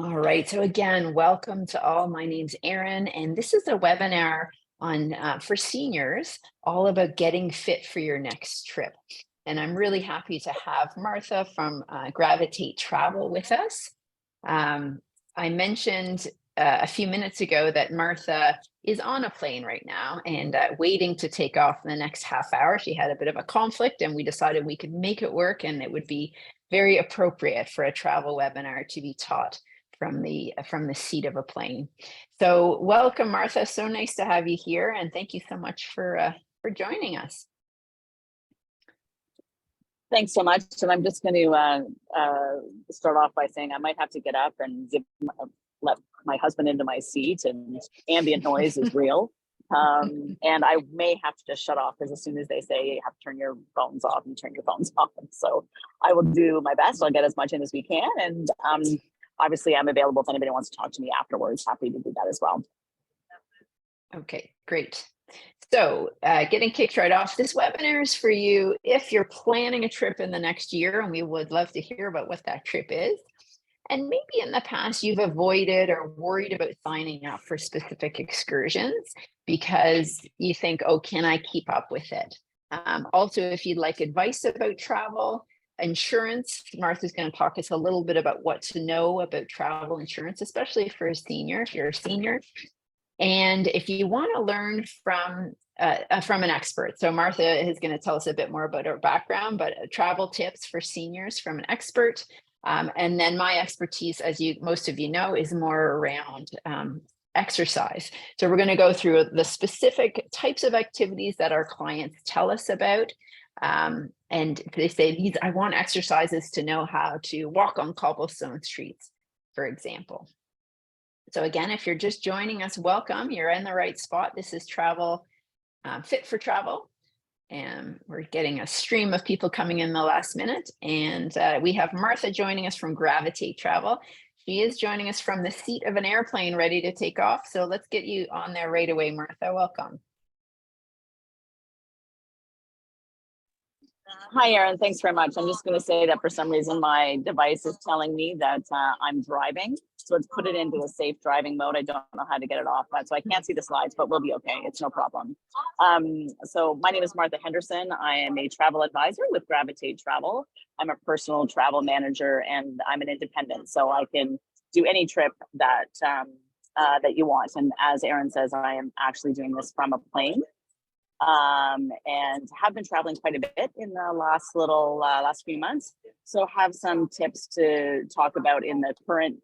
All right, so again, welcome to all. My name's Erin, and this is a webinar on for seniors, all about getting fit for your next trip. And I'm really happy to have Martha from Gravitate Travel with us. I mentioned a few minutes ago that Martha is on a plane right now and waiting to take off in the next half hour. She had a bit of a conflict, and we decided we could make it work, and it would be very appropriate for a travel webinar to be taught from the seat of a plane. So welcome, Martha. So nice to have you here, and thank you so much for joining us. Thanks so much. And I'm just going to start off by saying I might have to get up and let my husband into my seat, and ambient noise is real. And I may have to just shut off, because as soon as they say you have to turn your phones off, you turn your phones off. So I will do my best. I'll get as much in as we can. And obviously, I'm available if anybody wants to talk to me afterwards. Happy to do that as well. Okay, great. So getting kicked right off, this webinar is for you if you're planning a trip in the next year, and we would love to hear about what that trip is. And maybe in the past, you've avoided or worried about signing up for specific excursions because you think, oh, can I keep up with it? Also, if you'd like advice about travel, insurance, Martha's going to talk us a little bit about what to know about travel insurance, especially for a senior, if you're a senior. And if you want to learn from an expert, so Martha is going to tell us a bit more about her background, but travel tips for seniors from an expert. And then my expertise, as most of you know, is more around exercise. So we're going to go through the specific types of activities that our clients tell us about. And they say, I want exercises to know how to walk on cobblestone streets, for example. So again, if you're just joining us, welcome. You're in the right spot. This is Travel Fit for Travel. And we're getting a stream of people coming in the last minute. And we have Martha joining us from Gravitate Travel. She is joining us from the seat of an airplane ready to take off. So let's get you on there right away, Martha. Welcome. Hi, Erin. Thanks very much. I'm just going to say that for some reason, my device is telling me that I'm driving. So let's put it into a safe driving mode. I don't know how to get it off that. So I can't see the slides, but we'll be okay. It's no problem. So my name is Martha Henderson. I am a travel advisor with Gravitate Travel. I'm a personal travel manager, and I'm an independent. So I can do any trip that you want. And as Erin says, I am actually doing this from a plane. And have been traveling quite a bit in the last few months. So have some tips to talk about in the current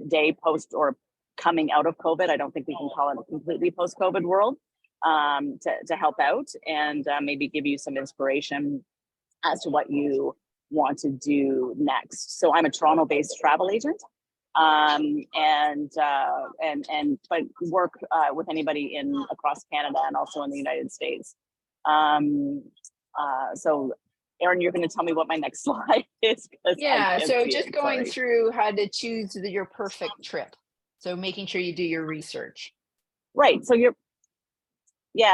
day, post or coming out of COVID. I don't think we can call it a completely post-COVID world, to help out and maybe give you some inspiration as to what you want to do next. So I'm a Toronto-based travel agent. But work with anybody across Canada and also in the United States. So Erin, you're going to tell me what my next slide is. Yeah, so just going through how to choose your perfect trip. So making sure you do your research. Right. So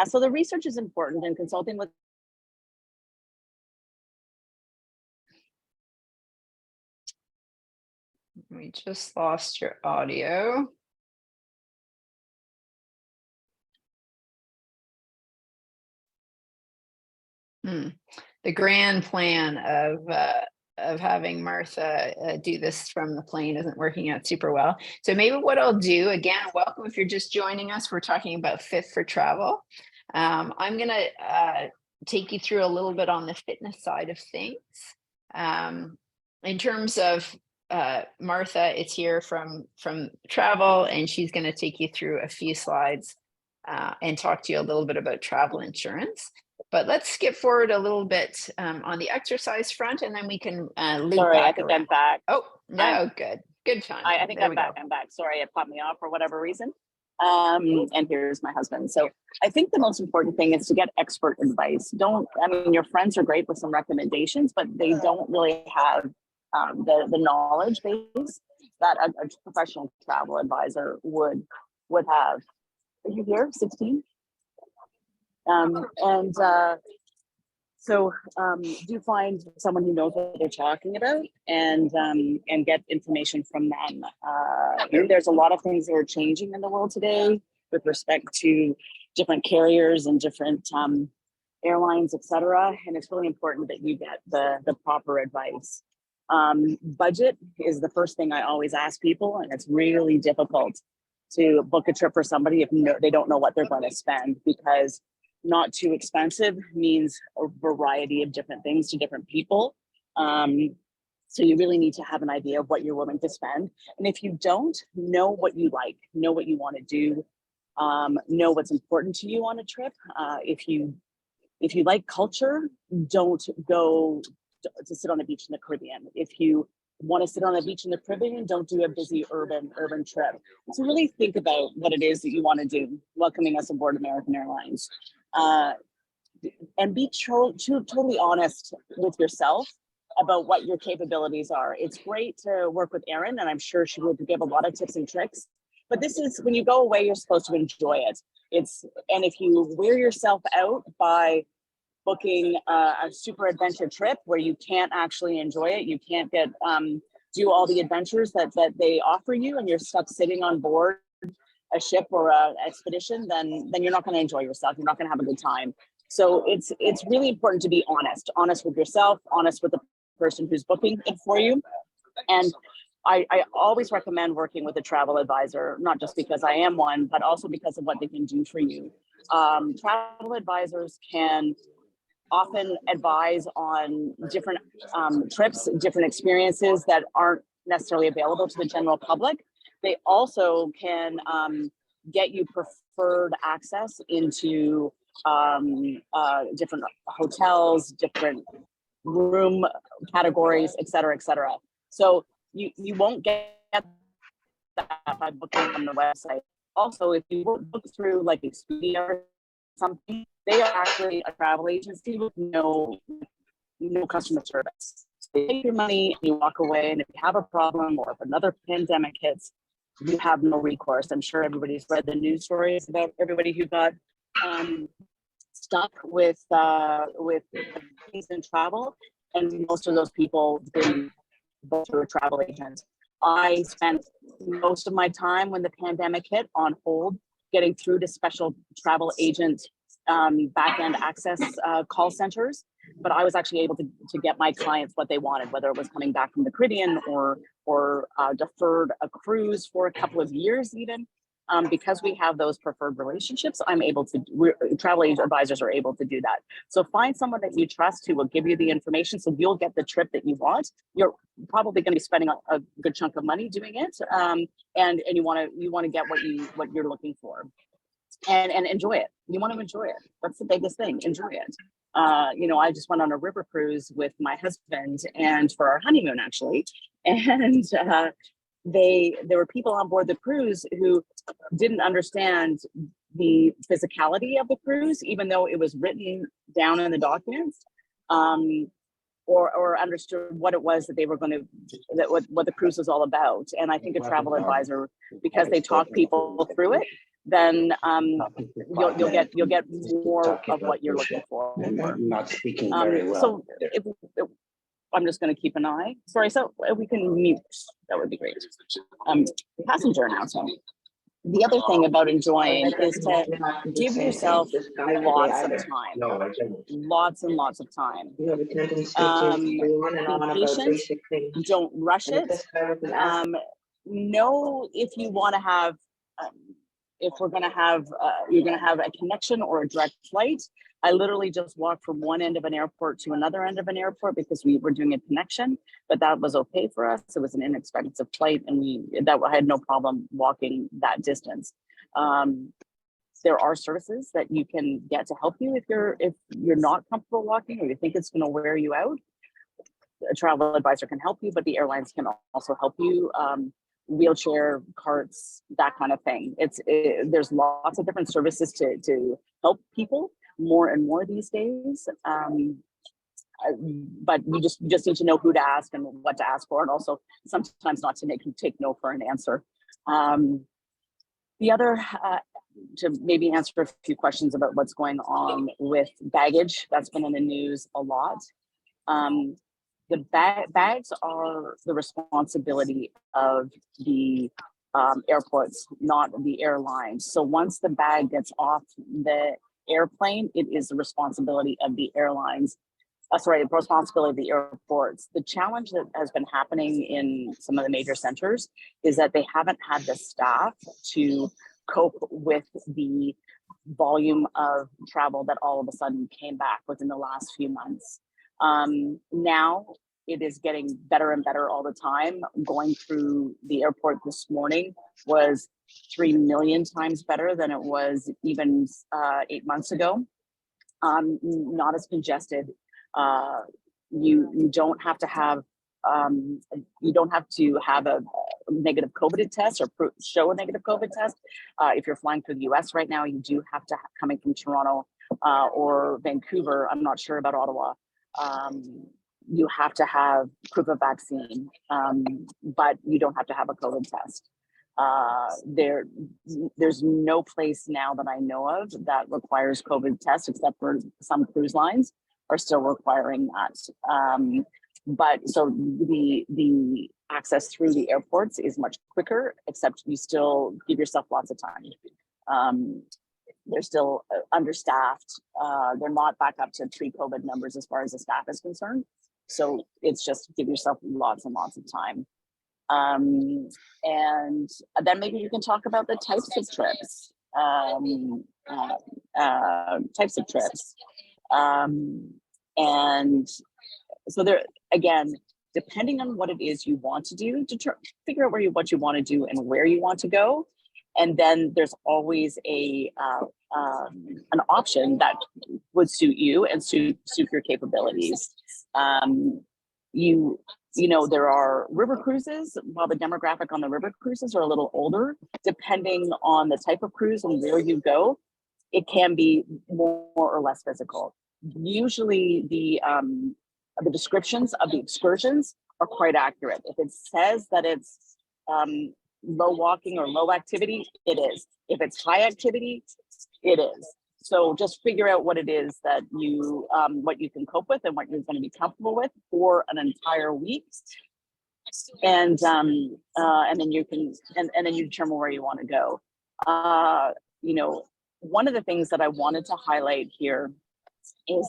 so the research is important, and consulting with We just lost your audio. The grand plan of having Martha do this from the plane isn't working out super well. So maybe what I'll do, again, welcome if you're just joining us. We're talking about Fit for Travel. I'm going to take you through a little bit on the fitness side of things. In terms of Martha, it's here from travel, and she's going to take you through a few slides and talk to you a little bit about travel insurance. But let's skip forward a little bit on the exercise front, and then we can loop Sorry, back I think around. I'm back. Oh, no, good time. I think I'm back. I'm back. Sorry, it popped me off for whatever reason. And here's my husband. So I think the most important thing is to get expert advice. Your friends are great with some recommendations, but they don't really have the knowledge base that a professional travel advisor would have. Are you here, 16? So do find someone who knows what they're talking about and get information from them. There's a lot of things that are changing in the world today with respect to different carriers and different airlines, etc. And it's really important that you get the proper advice. Budget is the first thing I always ask people, and it's really difficult to book a trip for somebody if they don't know what they're going to spend, because not too expensive means a variety of different things to different people. So you really need to have an idea of what you're willing to spend. And if you don't, know what you like, know what you want to do, know what's important to you on a trip. If you like culture, don't go to sit on the beach in the Caribbean. If you want to sit on the beach in the Caribbean, don't do a busy urban trip. So really think about what it is that you want to do welcoming us aboard American Airlines. And be totally honest with yourself about what your capabilities are. It's great to work with Erin, and I'm sure she will give a lot of tips and tricks. But this is, when you go away, you're supposed to enjoy it. And if you wear yourself out by booking a super adventure trip where you can't actually enjoy it, you can't get do all the adventures that they offer you, and you're stuck sitting on board a ship or an expedition, then you're not going to enjoy yourself. You're not going to have a good time. So it's really important to be honest with yourself, honest with the person who's booking it for you. And I always recommend working with a travel advisor, not just because I am one, but also because of what they can do for you. Travel advisors can often advise on different trips, different experiences that aren't necessarily available to the general public. They also can get you preferred access into different hotels, different room categories, et cetera, et cetera. So you won't get that by booking on the website. Also, if you book through like Expedia or something, they are actually a travel agency with no customer service. So you take your money and you walk away, and if you have a problem or if another pandemic hits, you have no recourse. I'm sure everybody's read the news stories about everybody who got stuck with things in travel, and most of those people didn't go through a travel agent. I spent most of my time when the pandemic hit on hold, getting through to special travel agent back-end access call centers, but I was actually able to get my clients what they wanted, whether it was coming back from the Caribbean or deferred a cruise for a couple of years even. Because we have those preferred relationships, travel agent advisors are able to do that. So find someone that you trust who will give you the information, so you'll get the trip that you want. You're probably going to be spending a good chunk of money doing it, and you want to get what you're looking for, and enjoy it. You want to enjoy it. That's the biggest thing. Enjoy it. I just went on a river cruise with my husband, and for our honeymoon actually, and there were people on board the cruise who didn't understand the physicality of the cruise, even though it was written down in the documents, or understood what it was that they were what the cruise was all about. And I think a travel advisor, because they talk people through it, then you'll get more of what you're looking for. Not speaking very well. So I'm just going to keep an eye. Sorry, so we can mute. That would be great. Passenger announcement. The other thing about enjoying is to give yourself lots of time, lots and lots of time. Be patient, don't rush it. Know if you want to have, if you're going to have a connection or a direct flight. I literally just walked from one end of an airport to another end of an airport because we were doing a connection, but that was okay for us. It was an inexpensive flight, and I had no problem walking that distance. There are services that you can get to help you if you're not comfortable walking or you think it's going to wear you out. A travel advisor can help you, but the airlines can also help you. Wheelchair, carts, that kind of thing. There's lots of different services to help people more and more these days. But you just need to know who to ask and what to ask for, and also sometimes not to take no for an answer. The other to maybe answer a few questions about what's going on with baggage. That's been in the news a lot. The bags are the responsibility of the airports, not the airlines. So once the bag gets off the airplane, it is the responsibility of the airlines. The responsibility of the airports. The challenge that has been happening in some of the major centers is that they haven't had the staff to cope with the volume of travel that all of a sudden came back within the last few months. Now it is getting better and better all the time. Going through the airport this morning was 3 million times better than it was even 8 months ago. Not as congested. You don't have to have a negative COVID test or show a negative COVID test. If you're flying through the US right now, you do have to coming from Toronto or Vancouver. I'm not sure about Ottawa. You have to have proof of vaccine, but you don't have to have a COVID test. There's no place now that I know of that requires COVID tests, except for some cruise lines are still requiring that. But so the access through the airports is much quicker, except you still give yourself lots of time. They're still understaffed. They're not back up to pre-COVID numbers as far as the staff is concerned. So it's just give yourself lots and lots of time. And then maybe you can talk about the types of trips. And so there, again, depending on what it is you want to do, to figure out what you want to do and where you want to go. And then there's always an option that would suit you and suit your capabilities. You know, there are river cruises. While the demographic on the river cruises are a little older, depending on the type of cruise and where you go, it can be more or less physical. Usually the descriptions of the excursions are quite accurate. If it says that it's low walking or low activity, it is. If it's high activity, it is. So just figure out what it is that you, what you can cope with and what you're going to be comfortable with for an entire week. And then you can, and then you determine where you want to go. You know, one of the things that I wanted to highlight here is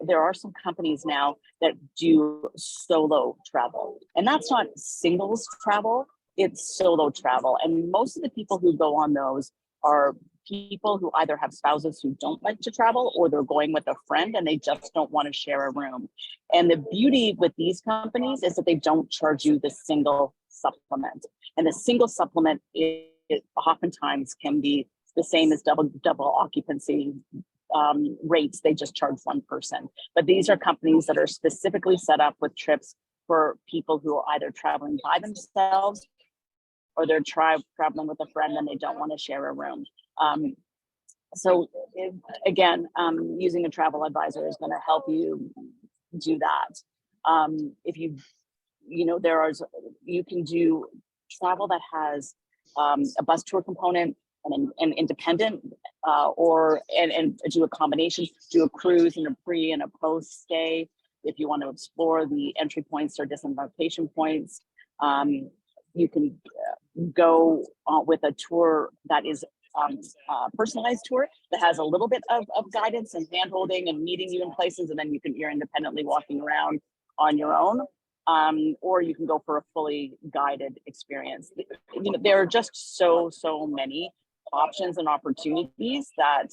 there are some companies now that do solo travel, and that's not singles travel, it's solo travel. And most of the people who go on those are people who either have spouses who don't like to travel, or they're going with a friend and they just don't want to share a room. And the beauty with these companies is that they don't charge you the single supplement. And the single supplement it oftentimes can be the same as double occupancy rates. They just charge one person. But these are companies that are specifically set up with trips for people who are either traveling by themselves or they're traveling with a friend and they don't want to share a room. Using a travel advisor is going to help you do that. If you can do travel that has a bus tour component and an independent, and do a combination, do a cruise and a pre and a post stay. If you want to explore the entry points or disembarkation points, you can go with a tour that is personalized tour that has a little bit of guidance and hand-holding and meeting you in places, and then you're independently walking around on your own. Or you can go for a fully guided experience. You know, there are just so many options and opportunities that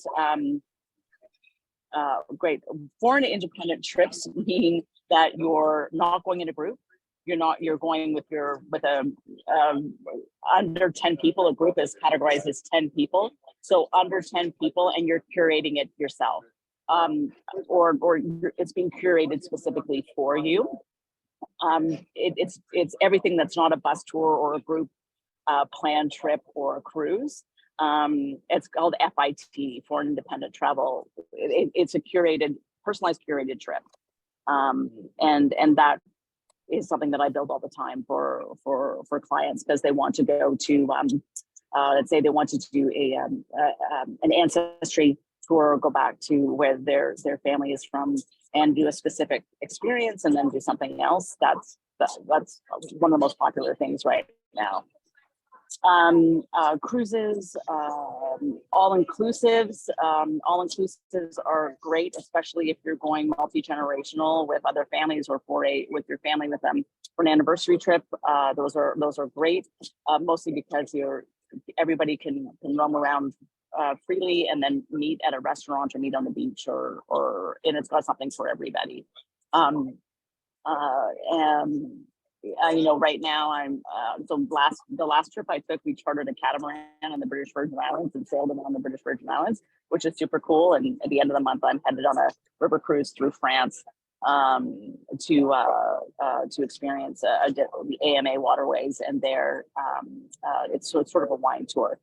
great. Foreign independent trips mean that you're not going in a group. You're going with under 10 people. A group is categorized as 10 people. So under 10 people, and you're curating it yourself. Or it's being curated specifically for you. It's everything that's not a bus tour or a group planned trip or a cruise. It's called FIT, foreign independent travel. It's a personalized curated trip. And that is something that I build all the time for clients, because they want to go to let's say they wanted to do an ancestry tour, or go back to where their family is from and do a specific experience and then do something else. That's one of the most popular things right now. Cruises, all-inclusives. All-inclusives are great, especially if you're going multi-generational with other families, or with your family with them for an anniversary trip. Those are great, mostly because everybody can roam around freely and then meet at a restaurant or meet on the beach, and it's got something for everybody. Right now I'm the last trip I took, we chartered a catamaran on the British Virgin Islands and sailed around the British Virgin Islands, which is super cool. And at the end of the month, I'm headed on a river cruise through France to experience the AMA waterways, and there it's sort of a wine tour.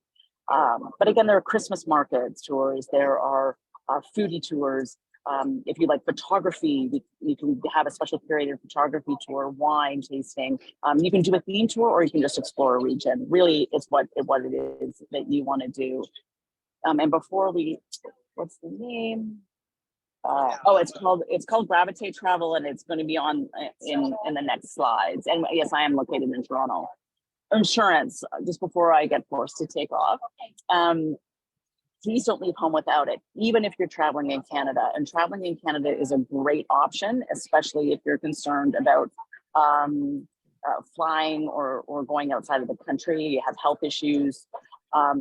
But again, there are Christmas markets tours, there are foodie tours. If you like photography, you can have a special curated photography tour, wine tasting. You can do a theme tour, or you can just explore a region. Really, it's what it is that you want to do. And before what's the name? It's called Gravitate Travel, and it's going to be on in the next slides. And yes, I am located in Toronto. Insurance, just before I get forced to take off. Please don't leave home without it, even if you're traveling in Canada. And traveling in Canada is a great option, especially if you're concerned about flying or going outside of the country. You have health issues, but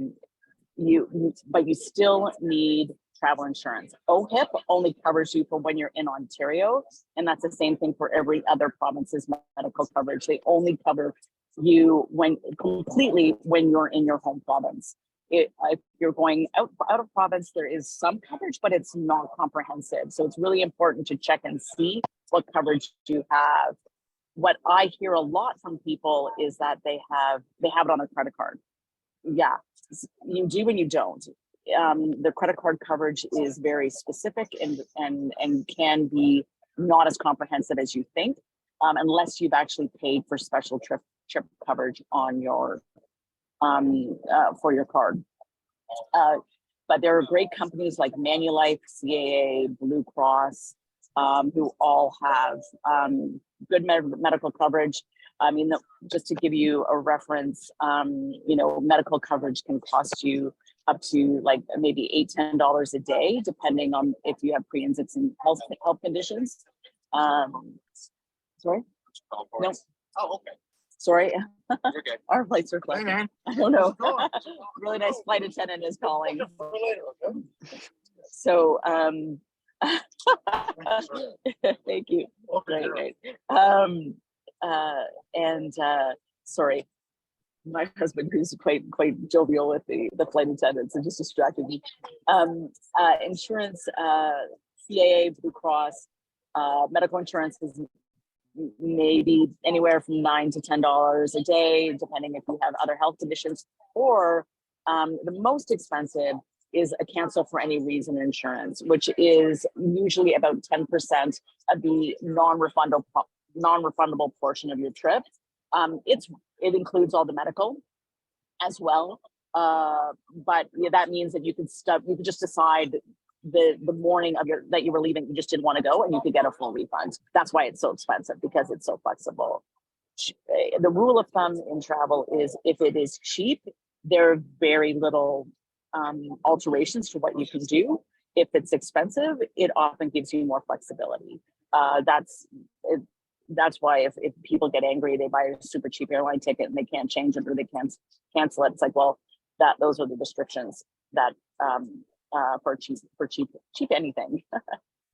you still need travel insurance. OHIP only covers you for when you're in Ontario, and that's the same thing for every other province's medical coverage. They only cover you completely when you're in your home province. If you're going out of province, there is some coverage, but it's not comprehensive. So it's really important to check and see what coverage you have. What I hear a lot from people is that they have it on a credit card. Yeah, you do and you don't. The credit card coverage is very specific and can be not as comprehensive as you think, unless you've actually paid for special trip coverage on your for your card. But there are great companies like Manulife, CAA, Blue Cross, who all have good medical coverage. I mean, just to give you a reference, medical coverage can cost you up to like maybe $8-10 a day, depending on if you have pre-existing health conditions. Sorry? No. Oh, okay. Sorry. You're good. Our flights are collecting. Hey, man. I don't know. Really nice flight attendant is calling. So, thank you. Great. Sorry, my husband, who's quite jovial with the flight attendants, and just distracted me. Insurance, CAA, Blue Cross, medical insurance is maybe anywhere from $9 to $10 a day, depending if you have other health conditions. Or the most expensive is a cancel for any reason insurance, which is usually about 10% of the non-refundable portion of your trip. It includes all the medical as well, but that means that you could just decide the morning that you were leaving, you just didn't want to go, and you could get a full refund. That's why it's so expensive, because it's so flexible. The rule of thumb in travel is if it is cheap, there are very little alterations to what you can do. If it's expensive, it often gives you more flexibility. That's why if people get angry, they buy a super cheap airline ticket and they can't change it, or they can't cancel it. It's like, well, those are the restrictions that for cheap anything.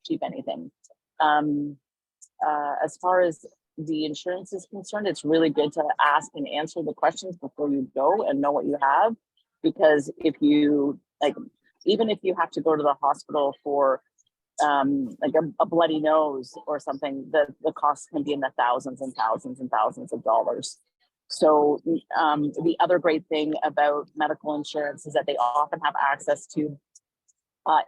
Cheap anything. As far as the insurance is concerned, it's really good to ask and answer the questions before you go and know what you have, because if you even if you have to go to the hospital for like a bloody nose or something, the costs can be in the thousands and thousands and thousands of dollars. So the other great thing about medical insurance is that they often have access to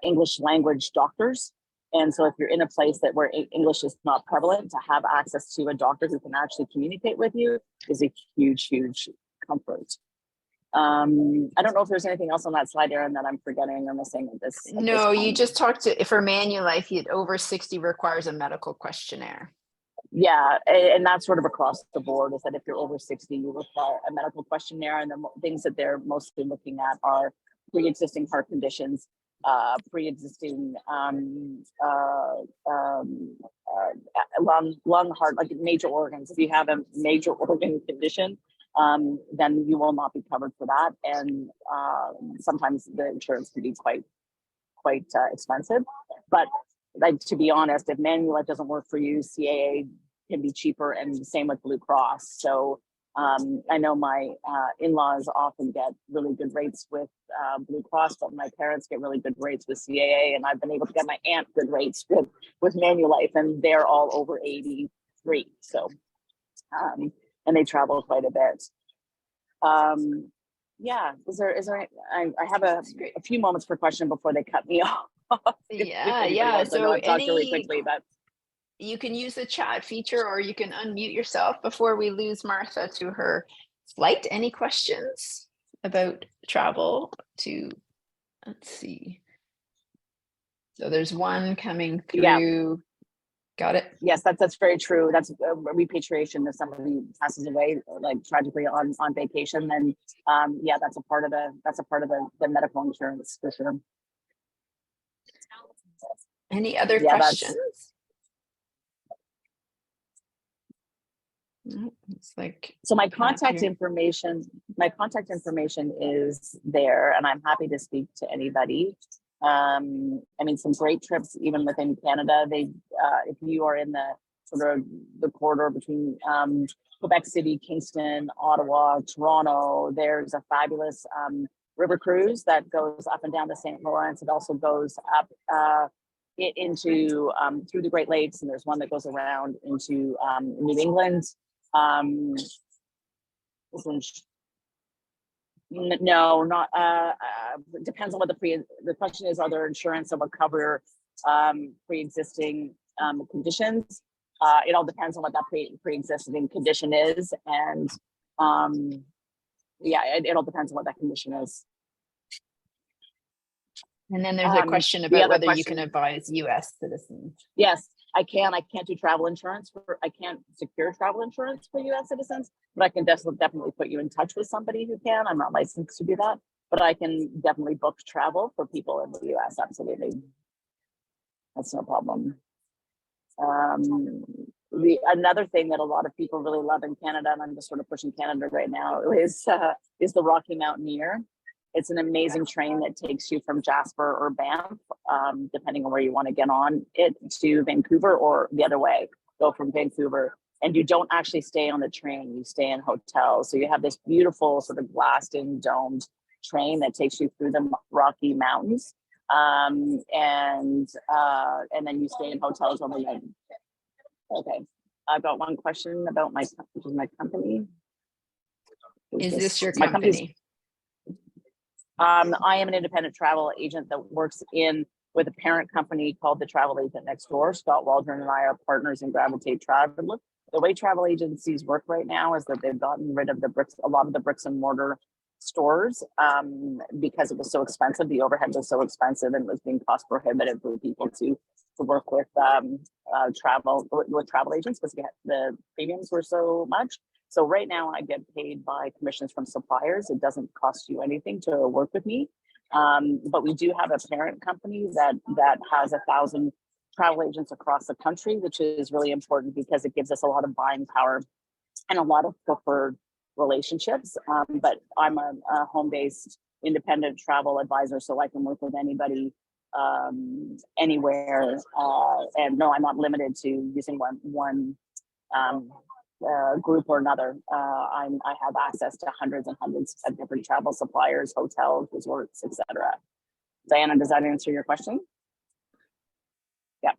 English language doctors. And so if you're in a place where English is not prevalent, to have access to a doctor who can actually communicate with you is a huge, huge comfort. I don't know if there's anything else on that slide, Erin, that I'm forgetting or missing at this. No, you point. just talked to, for Manulife, you'd over 60 requires a medical questionnaire. Yeah, and that's sort of across the board, is that if you're over 60, you require a medical questionnaire, and the things that they're mostly looking at are pre-existing heart conditions, pre-existing lung, heart, like major organs. If you have a major organ condition, then you will not be covered for that, and sometimes the insurance can be quite expensive. But like, to be honest, if Manulife doesn't work for you, CAA can be cheaper, and the same with Blue Cross. So I know my in-laws often get really good rates with Blue Cross, but my parents get really good rates with CAA, and I've been able to get my aunt good rates with Manulife, and they're all over 83. So and they travel quite a bit. Yeah, is there I have a few moments for question before they cut me off. Yeah. So I've talked really quickly, but you can use the chat feature, or you can unmute yourself before we lose Martha to her flight. Any questions about travel to, let's see. So there's one coming through. Yeah. Got it. Yes, that's very true. That's a repatriation. If somebody passes away, like tragically on vacation, then yeah, that's a part of the medical insurance for sure. Any other questions? It's like, so my contact information is there, and I'm happy to speak to anybody. I mean, some great trips even within Canada. They if you are in the sort of the corridor between Quebec City, Kingston, Ottawa, Toronto, there's a fabulous river cruise that goes up and down the St. Lawrence. It also goes up into through the Great Lakes, and there's one that goes around into New England. No, not depends on what the question is. Are there insurance that will cover pre-existing conditions? It all depends on what that pre-existing condition is, and yeah, it all depends on what that condition is. And then there's a question about whether you can advise U.S. citizens. Yes, I can. I can't do travel insurance I can't secure travel insurance for U.S. citizens, but I can definitely put you in touch with somebody who can. I'm not licensed to do that, but I can definitely book travel for people in the U.S. Absolutely, that's no problem. Another thing that a lot of people really love in Canada, and I'm just sort of pushing Canada right now, is the Rocky Mountaineer. It's an amazing train that takes you from Jasper or Banff, depending on where you want to get on it, to Vancouver, or the other way, go from Vancouver. And you don't actually stay on the train, you stay in hotels. So you have this beautiful sort of glassed-in domed train that takes you through the Rocky Mountains. And then you stay in hotels overnight. Okay, I've got one question about my company. Is this your company? I am an independent travel agent that works with a parent company called the Travel Agent Next Door. Scott Waldron and I are partners in Gravitate Travel. The way travel agencies work right now is that they've gotten rid of a lot of the bricks and mortar stores because it was so expensive. The overhead was so expensive, and it was being cost prohibitive for people to work with travel agents because the premiums were so much. So right now I get paid by commissions from suppliers. It doesn't cost you anything to work with me. But we do have a parent company that has 1,000 travel agents across the country, which is really important because it gives us a lot of buying power and a lot of preferred relationships. But I'm a home-based independent travel advisor, so I can work with anybody anywhere. And no, I'm not limited to using one group or another. I have access to hundreds and hundreds of different travel suppliers, hotels, resorts, etc. Diana, does that answer your question? Yeah.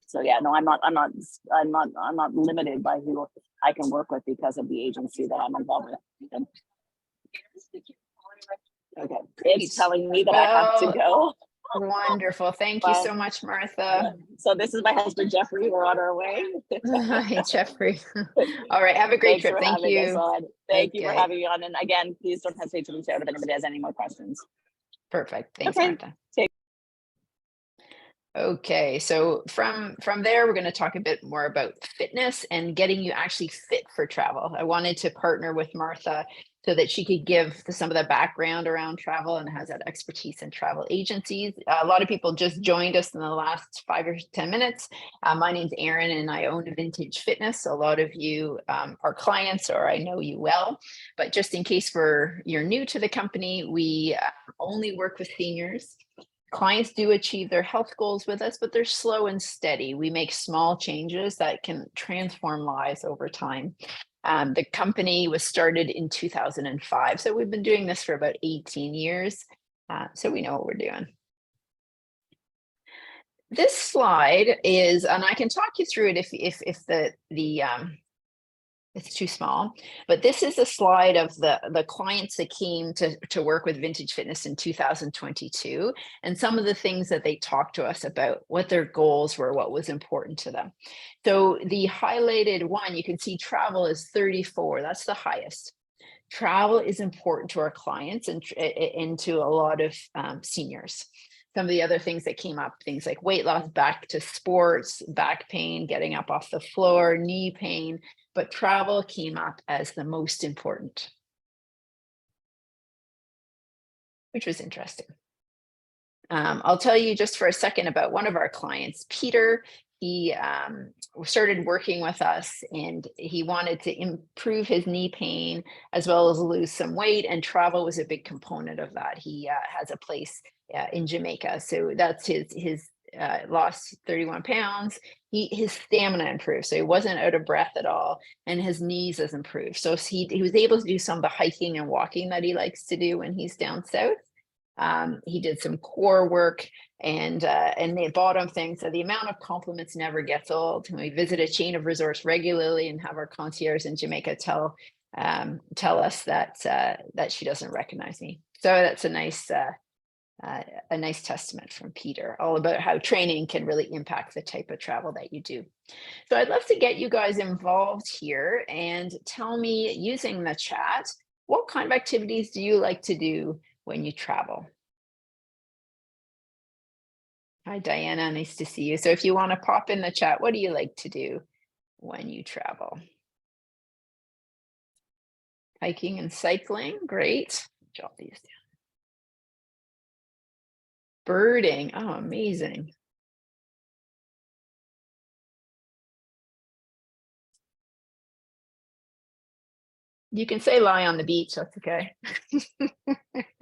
So yeah, no, I'm not limited by who I can work with because of the agency that I'm involved with. Okay, it's telling me that I have to go. Wonderful. Thank you so much, Martha. So this is my husband, Jeffrey. We're on our way. Hi, Jeffrey. All right. Have a great Thanks trip. for Thank having us you. on. Thank you for Okay. having me on. And again, please don't hesitate to reach out if anybody has any more questions. Perfect. Thanks, Okay. Martha. Okay, so from there, we're going to talk a bit more about fitness and getting you actually fit for travel. I wanted to partner with Martha so that she could give some of the background around travel and has that expertise in travel agencies. A lot of people just joined us in the last 5 or 10 minutes. My name's Erin and I own Vintage Fitness. A lot of you are clients or I know you well, but just in case you're new to the company, we only work with seniors. Clients do achieve their health goals with us, but they're slow and steady. We make small changes that can transform lives over time. The company was started in 2005, so we've been doing this for about 18 years, so we know what we're doing. This slide is, and I can talk you through it if it's too small, but this is a slide of the clients that came to work with Vintage Fitness in 2022 and some of the things that they talked to us about, what their goals were, what was important to them. So the highlighted one, you can see travel is 34. That's the highest. Travel is important to our clients and to a lot of seniors. Some of the other things that came up, things like weight loss, back to sports, back pain, getting up off the floor, knee pain, but travel came up as the most important, which was interesting. I'll tell you just for a second about one of our clients, Peter. He started working with us and he wanted to improve his knee pain as well as lose some weight, and travel was a big component of that. He has a place in Jamaica, so that's his lost 31 pounds. His stamina improved, so he wasn't out of breath at all, and his knees has improved. So he was able to do some of the hiking and walking that he likes to do when he's down south. He did some core work and the bottom thing. So the amount of compliments never gets old. We visit a chain of resorts regularly and have our concierge in Jamaica tell us that she doesn't recognize me. So that's a nice testament from Peter, all about how training can really impact the type of travel that you do. So I'd love to get you guys involved here and tell me, using the chat, what kind of activities do you like to do when you travel? Hi, Diana, nice to see you. So if you want to pop in the chat, what do you like to do when you travel? Hiking and cycling, great. Jot these down. Birding, oh, amazing. You can say lie on the beach, that's okay.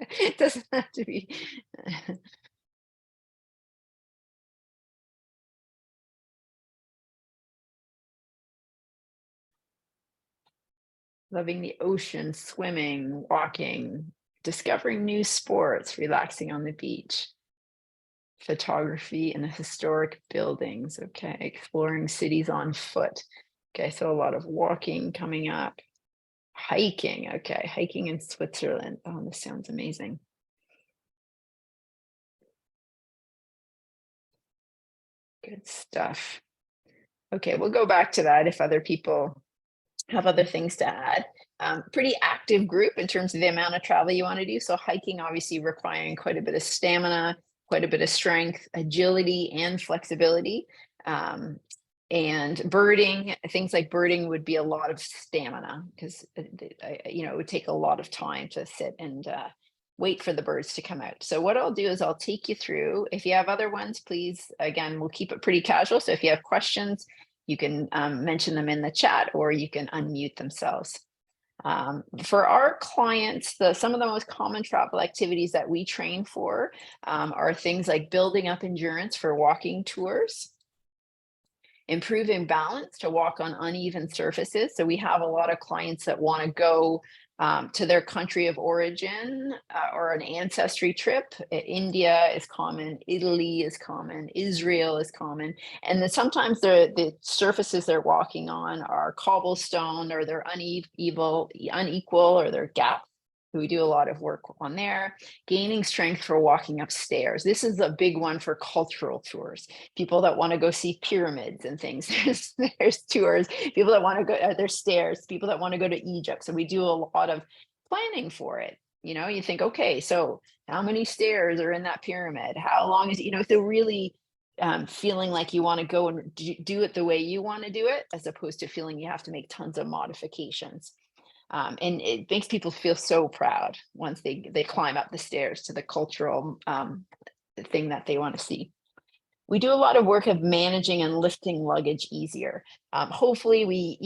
It doesn't have to be. Loving the ocean, swimming, walking, discovering new sports, relaxing on the beach. Photography in historic buildings, okay. Exploring cities on foot. Okay, so a lot of walking coming up. Hiking, okay, hiking in Switzerland. Oh, this sounds amazing. Good stuff. Okay, we'll go back to that if other people have other things to add. Pretty active group in terms of the amount of travel you want to do. So hiking obviously requiring quite a bit of stamina, quite a bit of strength, agility, and flexibility. And birding, things like birding would be a lot of stamina because it would take a lot of time to sit and wait for the birds to come out. So what I'll do is I'll take you through. If you have other ones, please, again, we'll keep it pretty casual. So if you have questions, you can mention them in the chat or you can unmute themselves. For our clients, some of the most common travel activities that we train for are things like building up endurance for walking tours, improving balance to walk on uneven surfaces. So we have a lot of clients that want to go to their country of origin or an ancestry trip. India is common, Italy is common, Israel is common. And then sometimes the surfaces they're walking on are cobblestone or they're unequal or they're gaps. So we do a lot of work on there. Gaining strength for walking upstairs. This is a big one for cultural tours. People that want to go see pyramids and things. There's tours. People that want to go, there's stairs. People that want to go to Egypt. So we do a lot of planning for it. You think, okay, so how many stairs are in that pyramid? How long is it? So really feeling like you want to go and do it the way you want to do it, as opposed to feeling you have to make tons of modifications. And it makes people feel so proud once they climb up the stairs to the cultural thing that they want to see. We do a lot of work of managing and lifting luggage easier. Hopefully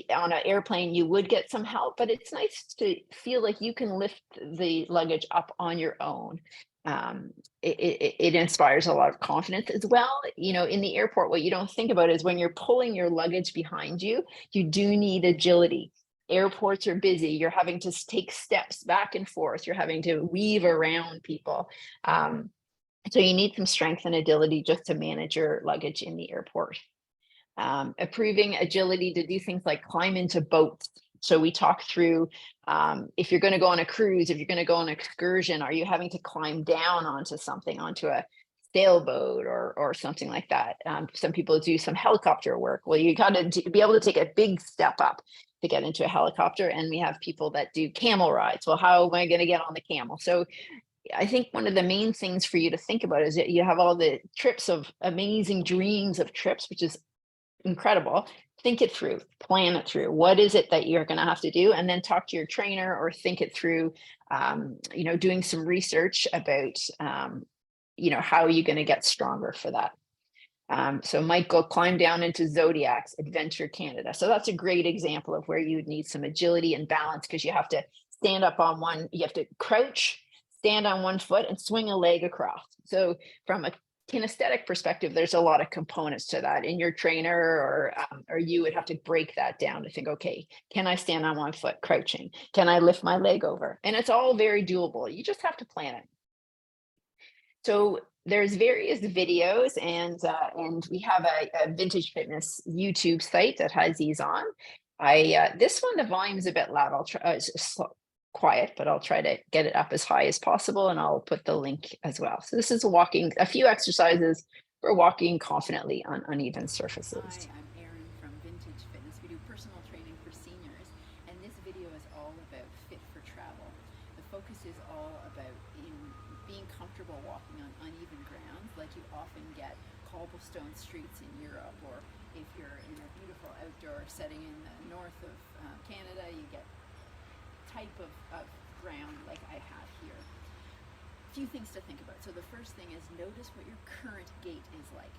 on an airplane, you would get some help, but it's nice to feel like you can lift the luggage up on your own. It inspires a lot of confidence as well. In the airport, what you don't think about is when you're pulling your luggage behind you, you do need agility. Airports are busy. You're having to take steps back and forth. You're having to weave around people. So you need some strength and agility just to manage your luggage in the airport. Approving agility to do things like climb into boats. So we talk through if you're going to go on a cruise, if you're going to go on an excursion, are you having to climb down onto something, onto a sailboat or something like that? Some people do some helicopter work. Well, you got to be able to take a big step up to get into a helicopter. And we have people that do camel rides. Well, how am I going to get on the camel? So I think one of the main things for you to think about is that you have all the trips of amazing dreams of trips, which is incredible. Think it through, plan it through. What is it that you're going to have to do? And then talk to your trainer or think it through, doing some research about, how are you going to get stronger for that? So Mike will climb down into Zodiac's Adventure Canada. So that's a great example of where you would need some agility and balance, because you have to stand up on one, you have to crouch, stand on one foot and swing a leg across. So from a kinesthetic perspective, there's a lot of components to that. In your trainer or you would have to break that down to think, okay, can I stand on one foot crouching? Can I lift my leg over? And it's all very doable. You just have to plan it. So there's various videos and we have a vintage fitness YouTube site that has these on. This one, the volume is a bit loud. I'll try, quiet, but I'll try to get it up as high as possible, and I'll put the link as well. So this is a few exercises for walking confidently on uneven surfaces. Hi, I'm Erin from Vintage Fitness. We do personal training for seniors, and this video is all about fit for travel. The focus is all about being comfortable walking on uneven grounds, like you often get cobblestone streets in Europe, or if you're in a beautiful outdoor setting in the north of Canada, you get type of ground like I have here. A few things to think about. So the first thing is notice what your current gait is like.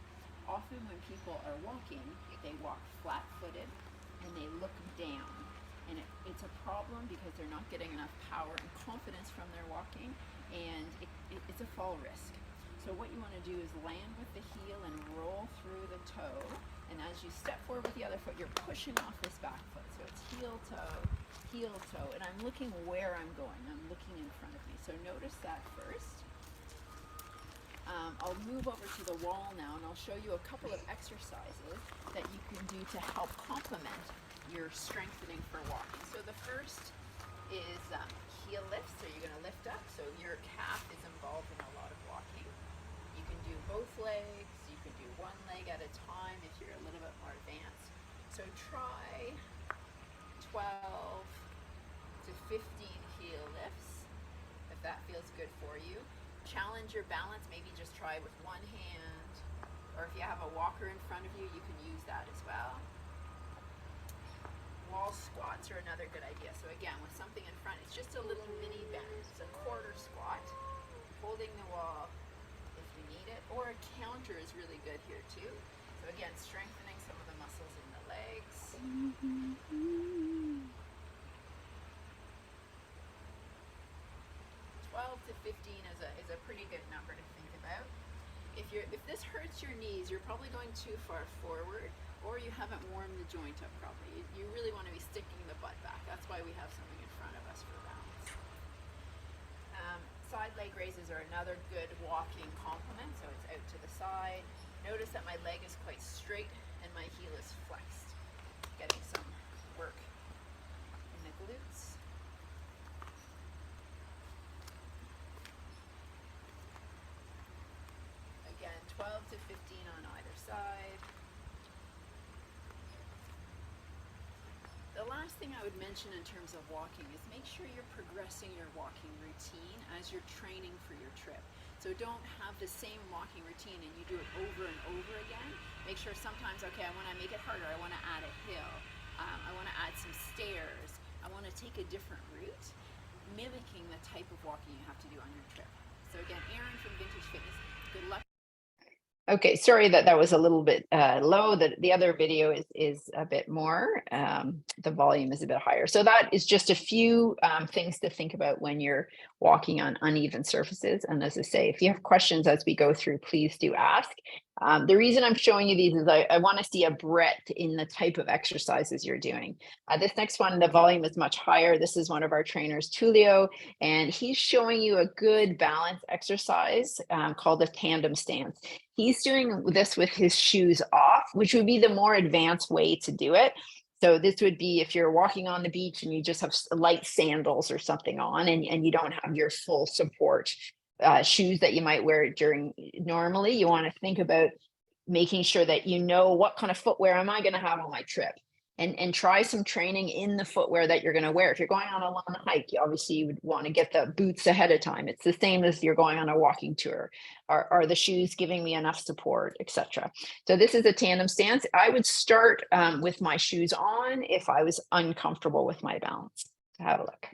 Often when people are walking, they walk flat-footed and they look down. And it's a problem because they're not getting enough power and confidence from their walking, and it's a fall risk. So what you want to do is land with the heel and roll through the toe. And as you step forward with the other foot, you're pushing off this back foot. So it's heel toe, and I'm looking where I'm going. I'm looking in front of me. So notice that first. I'll move over to the wall now, and I'll show you a couple of exercises that you can do to help complement your strengthening for walking. So the first is heel lift. So you're going to lift up. So your calf is involved in a lot of walking. You can do both legs. You can do one leg at a time if you're a little bit more advanced. So try 12 to 15 heel lifts, if that feels good for you. Challenge your balance, maybe just try with one hand, or if you have a walker in front of you, you can use that as well. Wall squats are another good idea. So again, with something in front, it's just a little mini bend. It's a quarter squat, holding the wall if you need it, or a counter is really good here too. So again, strengthening some of the muscles in the legs. 12 to 15 is a pretty good number to think about. If this hurts your knees, you're probably going too far forward, or you haven't warmed the joint up properly. You really want to be sticking the butt back. That's why we have something in front of us for balance. Side leg raises are another good walking complement. So it's out to the side. Notice that my leg is quite straight and my heel is flexed. Getting some work in the glutes. last thing I would mention in terms of walking is make sure you're progressing your walking routine as you're training for your trip. So don't have the same walking routine and you do it over and over again. Make sure sometimes, okay, I want to make it harder. I want to add a hill. I want to add some stairs. I want to take a different route, mimicking the type of walking you have to do on your trip. So again, Erin from Vintage Fitness, good luck. Okay, sorry that was a little bit low. The other video is a bit more. The volume is a bit higher. So that is just a few things to think about when you're walking on uneven surfaces. And as I say, if you have questions as we go through, please do ask. The reason I'm showing you these is I want to see a breadth in the type of exercises you're doing. This next one, the volume is much higher. This is one of our trainers, Tulio, and he's showing you a good balance exercise called a tandem stance. He's doing this with his shoes off, which would be the more advanced way to do it. So this would be if you're walking on the beach and you just have light sandals or something on and you don't have your full support shoes that you might wear during normally. You want to think about making sure that you know what kind of footwear am I going to have on my trip, and try some training in the footwear that you're going to wear. If you're going on a long hike, you would want to get the boots ahead of time. It's the same as you're going on a walking tour. Are the shoes giving me enough support, etc. So this is a tandem stance. I would start with my shoes on if I was uncomfortable with my balance. Have a look.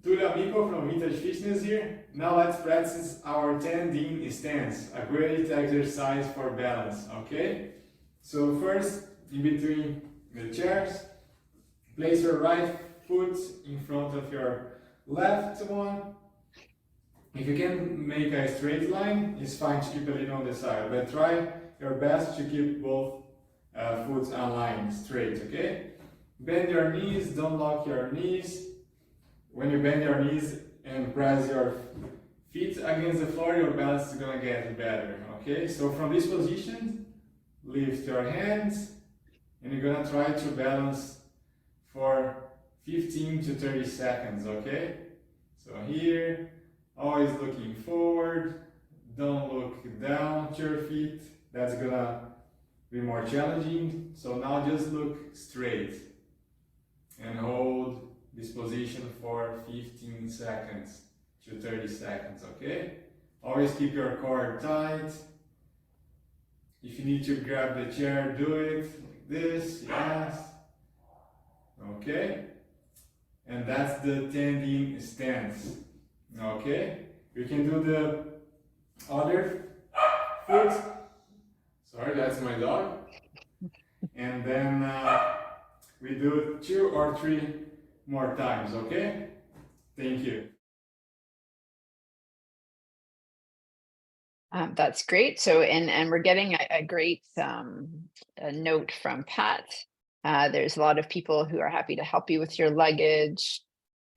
Tulio Amico from Vintage Fitness here. Now let's practice our tandem stance, a great exercise for balance, okay? So first, in between the chairs, place your right foot in front of your left one. If you can make a straight line, it's fine to keep a little on the side, but try your best to keep both foot aligned straight, okay? Bend your knees, don't lock your knees. When you bend your knees and press your feet against the floor, your balance is gonna get better, okay? So from this position, lift your hands and you're gonna try to balance for 15 to 30 seconds, okay? So here, always looking forward, don't look down to your feet. That's gonna be more challenging. So now just look straight and hold this position for 15 seconds to 30 seconds, okay? Always keep your core tight. If you need to grab the chair, do it like this, yes. Okay? And that's the tandem stance, okay? You can do the other foot. Sorry, that's my dog. And then we do 2 or 3 more times, okay? Thank you. That's great. So, and we're getting a great a note from Pat. There's a lot of people who are happy to help you with your luggage.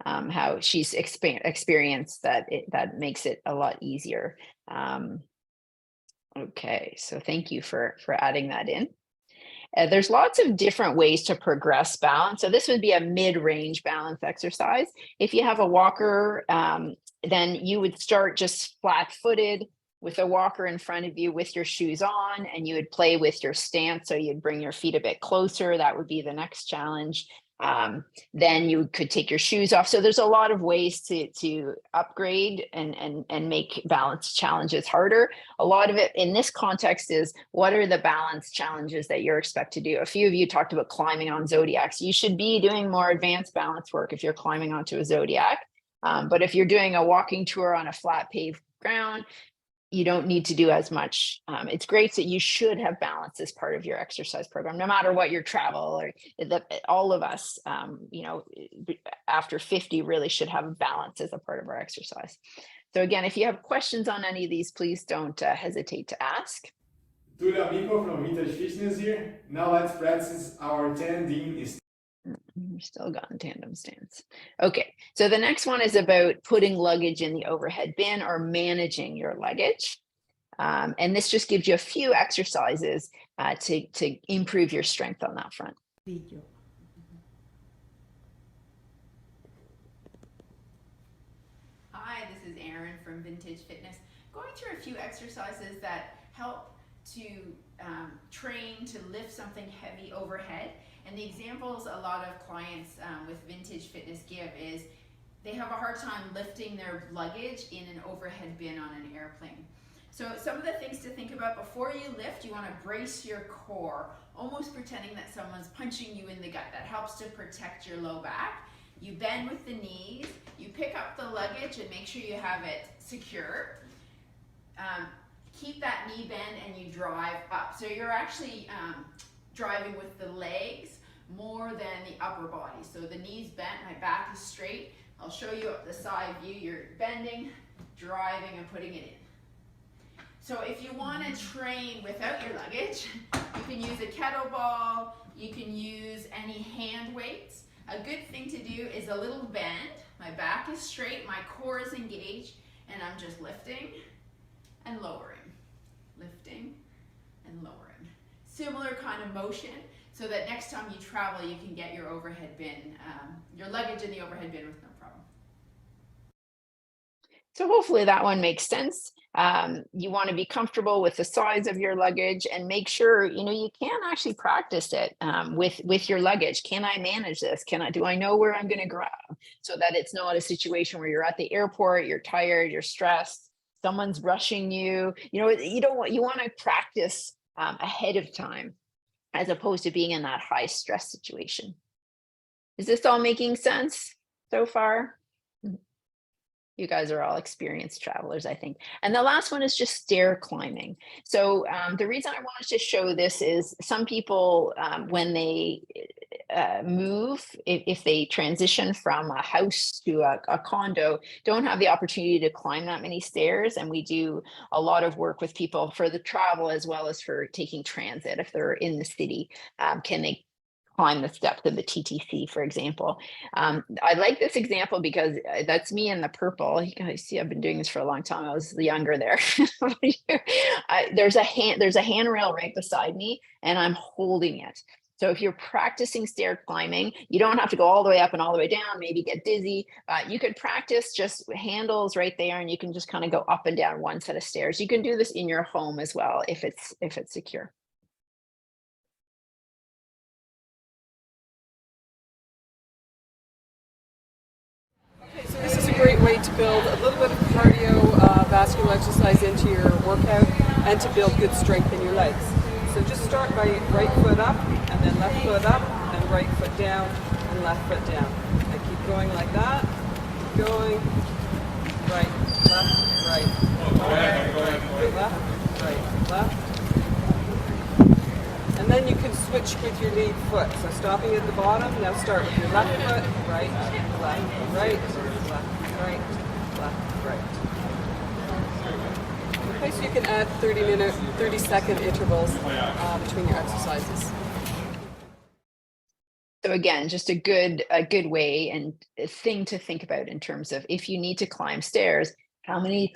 How she's experienced that that makes it a lot easier. Okay, so thank you for adding that in. There's lots of different ways to progress balance. So this would be a mid-range balance exercise. If you have a walker, then you would start just flat-footed with a walker in front of you with your shoes on, and you would play with your stance. So you'd bring your feet a bit closer. That would be the next challenge. Then you could take your shoes off. So there's a lot of ways to upgrade and make balance challenges harder. A lot of it in this context is, what are the balance challenges that you're expected to do? A few of you talked about climbing on Zodiacs. You should be doing more advanced balance work if you're climbing onto a Zodiac. But if you're doing a walking tour on a flat paved ground, you don't need to do as much. It's great that you should have balance as part of your exercise program, no matter what your travel or all of us, after 50 really should have balance as a part of our exercise. So again, if you have questions on any of these, please don't hesitate to ask. Tulio Amico from Vintage Fitness here. Now let's practice our tandem. We're still got in tandem stance. Okay, so the next one is about putting luggage in the overhead bin or managing your luggage. And this just gives you a few exercises to improve your strength on that front. Hi, this is Erin from Vintage Fitness, going through a few exercises that help train to lift something heavy overhead. And the examples a lot of clients with Vintage Fitness give is they have a hard time lifting their luggage in an overhead bin on an airplane. So some of the things to think about before you lift, you want to brace your core, almost pretending that someone's punching you in the gut. That helps to protect your low back. You bend with the knees, you pick up the luggage and make sure you have it secure. Keep that knee bend and you drive up. So you're actually driving with the legs more than the upper body. So the knees bent, my back is straight. I'll show you up the side view. You're bending, driving, and putting it in. So if you want to train without your luggage, you can use a kettlebell, you can use any hand weights. A good thing to do is a little bend. My back is straight, my core is engaged, and I'm just lifting and lowering. Lifting and lowering. Similar kind of motion, so that next time you travel, you can get your overhead bin, your luggage in the overhead bin with no problem. So hopefully that one makes sense. You want to be comfortable with the size of your luggage and make sure, you can actually practice it with your luggage. Can I manage this? Do I know where I'm going to grab? So that it's not a situation where you're at the airport, you're tired, you're stressed, someone's rushing you. You want to practice ahead of time, as opposed to being in that high stress situation. Is this all making sense so far? You guys are all experienced travelers, I think. And the last one is just stair climbing. So the reason I wanted to show this is some people, when they move, if they transition from a house to a condo, don't have the opportunity to climb that many stairs. And we do a lot of work with people for the travel as well as for taking transit. If they're in the city, can they climb the steps of the TTC, for example. I like this example because that's me in the purple. You guys see, I've been doing this for a long time. I was younger there. There's a handrail right beside me, and I'm holding it. So if you're practicing stair climbing, you don't have to go all the way up and all the way down, maybe get dizzy. You could practice just handles right there, and you can just kind of go up and down one set of stairs. You can do this in your home as well if it's secure. So this is a great way to build a little bit of cardiovascular exercise into your workout and to build good strength in your legs. So just start by right foot up and then left foot up and right foot down and left foot down. And keep going like that. Keep going. Right, left, right. Left, right, left. And then you can switch with your lead foot. So stopping at the bottom, now start with your left foot, right, left, right, left, right, left, right. Okay, so you can add 30-second intervals between your exercises. So again, just a good way and a thing to think about in terms of if you need to climb stairs, how many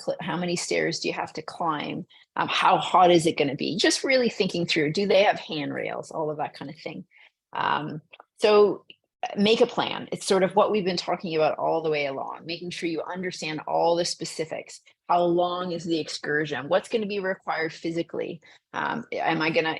stairs do you have to climb? How hot is it going to be? Just really thinking through, do they have handrails? All of that kind of thing. So make a plan. It's sort of what we've been talking about all the way along, making sure you understand all the specifics. How long is the excursion? What's going to be required physically? Am I going to,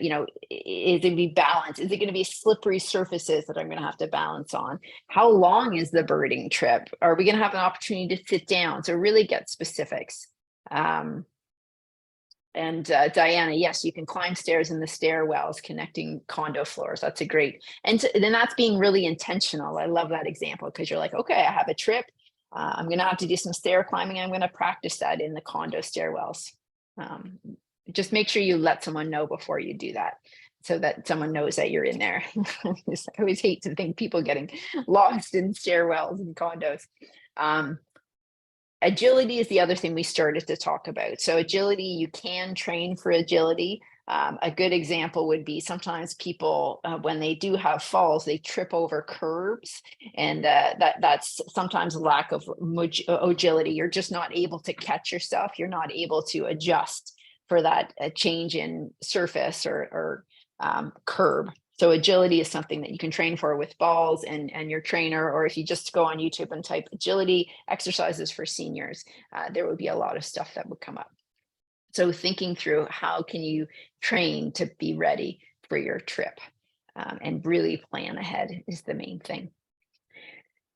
is it going to be balanced? Is it going to be slippery surfaces that I'm going to have to balance on? How long is the birding trip? Are we going to have an opportunity to sit down? So really get specifics. Diana, yes, you can climb stairs in the stairwells connecting condo floors. That's a great, and then that's being really intentional. I love that example because you're like, okay, I have a trip. I'm going to have to do some stair climbing. I'm going to practice that in the condo stairwells. Just make sure you let someone know before you do that so that someone knows that you're in there. I always hate to think people getting lost in stairwells and condos. Agility is the other thing we started to talk about. So agility, you can train for agility. A good example would be sometimes people, when they do have falls, they trip over curbs, and that's sometimes lack of agility. You're just not able to catch yourself. You're not able to adjust for that change in surface or curb. So agility is something that you can train for with balls and your trainer, or if you just go on YouTube and type agility exercises for seniors, there would be a lot of stuff that would come up. So thinking through how can you train to be ready for your trip, and really plan ahead is the main thing.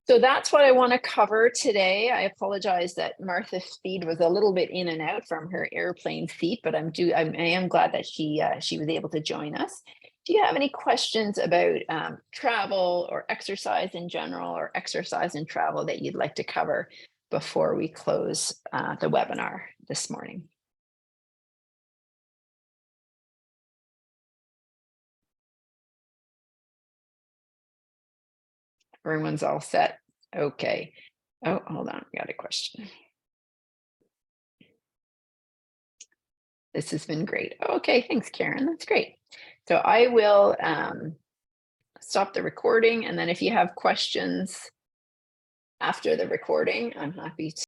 So that's what I want to cover today. I apologize that Martha's feed was a little bit in and out from her airplane seat, but I am glad that she was able to join us. Do you have any questions about travel or exercise in general, or exercise and travel that you'd like to cover before we close the webinar this morning? Everyone's all set. Okay. Oh, hold on. I got a question. This has been great. Okay, thanks, Karen. That's great. So I will stop the recording, and then if you have questions after the recording, I'm happy